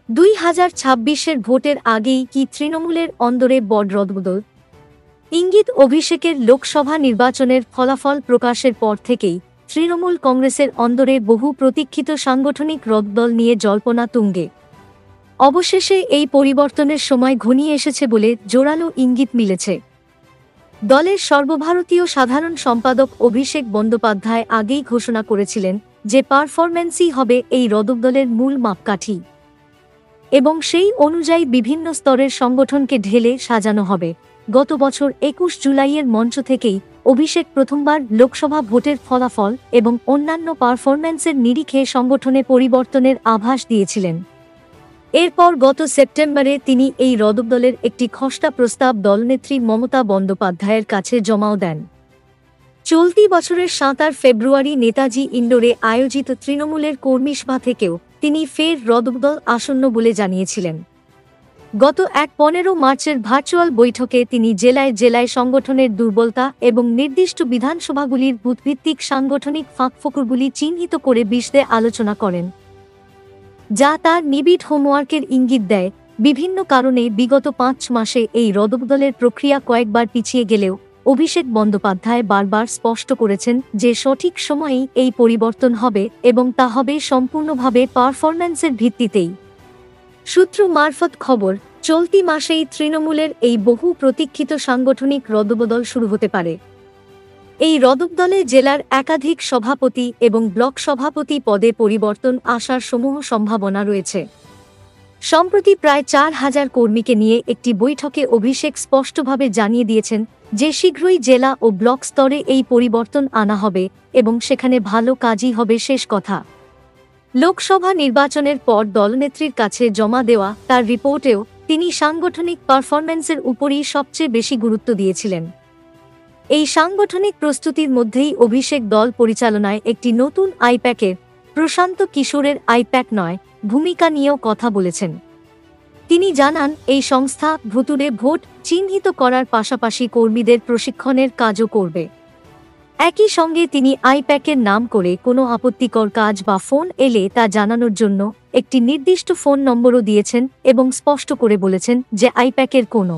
2026-এর ভোটের আগেই কি তৃণমূলের অন্দরে বড় রদবদল? ইঙ্গিত অভিষেকের লোকসভা নির্বাচনের ফলাফল প্রকাশের পর থেকেই তৃণমূল কংগ্রেসের অন্দরে বহু প্রতীক্ষিত সাংগঠনিক রদবদল নিয়ে জল্পনা তুঙ্গে। অবশেষে এই পরিবর্তনের সময় ঘনিয়ে এসেছে বলে জোরালো ইঙ্গিত মিলেছে। দলের সর্বভারতীয় সাধারণ সম্পাদক অভিষেক বন্দ্যোপাধ্যায় আগেই ঘোষণা করেছিলেন যে পারফরম্যান্সই হবে এই রদবদলের মূল মাপকাঠি এবং সেই অনুযায়ী বিভিন্ন স্তরের সংগঠনকে ঢেলে সাজানো হবে। গত বছর 21 জুলাইয়ের মঞ্চ থেকেই অভিষেক প্রথমবার লোকসভা ভোটের ফলাফল এবং অন্যান্য পারফরম্যান্সের নিরিখে সংগঠনে পরিবর্তনের আভাস দিয়েছিলেন। এরপর গত সেপ্টেম্বরে তিনি এই রদবদলের একটি খসড়া প্রস্তাব দলনেত্রী মমতা বন্দ্যোপাধ্যায়ের কাছে জমাও দেন। চলতি বছরের 7 ফেব্রুয়ারি নেতাজি ইন্ডোরে আয়োজিত তৃণমূলের কর্মীসভা থেকেও তিনি ফের রদবদল আসন্ন বলে জানিয়েছিলেন। গত 15 মার্চের ভার্চুয়াল বৈঠকে তিনি জেলায় জেলায় সংগঠনের দুর্বলতা এবং নির্দিষ্ট বিধানসভাগুলির বুথভিত্তিক সাংগঠনিক ফাঁকফোকরগুলি চিহ্নিত করে বিশদে আলোচনা করেন, যা তার নিবিড় হোমওয়ার্কের ইঙ্গিত দেয়। বিভিন্ন কারণে বিগত 5 মাসে এই রদবদলের প্রক্রিয়া কয়েকবার পিছিয়ে গেলেও অভিষেক বন্দ্যোপাধ্যায় বারবার স্পষ্ট করেছেন যে সঠিক সময়েই এই পরিবর্তন হবে এবং তা হবে সম্পূর্ণভাবে পারফরম্যান্সের ভিত্তিতেই। সূত্র মারফত খবর, চলতি মাসেই তৃণমূলের এই বহু প্রতীক্ষিত সাংগঠনিক রদবদল শুরু হতে পারে। এই রদবদলে জেলার একাধিক সভাপতি এবং ব্লক সভাপতি পদে পরিবর্তন আসার সমূহ সম্ভাবনা রয়েছে। সম্প্রতি প্রায় 4000 কর্মীকে নিয়ে একটি বৈঠকে অভিষেক স্পষ্টভাবে জানিয়ে দিয়েছেন যে শীঘ্রই জেলা ও ব্লক স্তরে এই পরিবর্তন আনা হবে এবং সেখানে ভালো কাজই হবে শেষ কথা। লোকসভা নির্বাচনের পর দলনেত্রীর কাছে জমা দেওয়া তার রিপোর্টেও তিনি সাংগঠনিক পারফরম্যান্সের উপরই সবচেয়ে বেশি গুরুত্ব দিয়েছিলেন। এই সাংগঠনিক প্রস্তুতির মধ্যেই অভিষেক দল পরিচালনায় একটি নতুন আইপ্যাকের, প্রশান্ত কিশোরের আইপ্যাক নয়, ভূমিকা নিয়েও কথা বলেছেন। তিনি জানান এই সংস্থা ভুতুড়ে ভোট চিহ্নিত করার পাশাপাশি কর্মীদের প্রশিক্ষণের কাজও করবে। একই সঙ্গে তিনি আইপ্যাকের নাম করে কোনো আপত্তিকর কাজ বা ফোন এলে তা জানানোর জন্য একটি নির্দিষ্ট ফোন নম্বরও দিয়েছেন এবং স্পষ্ট করে বলেছেন যে আইপ্যাকের কোনো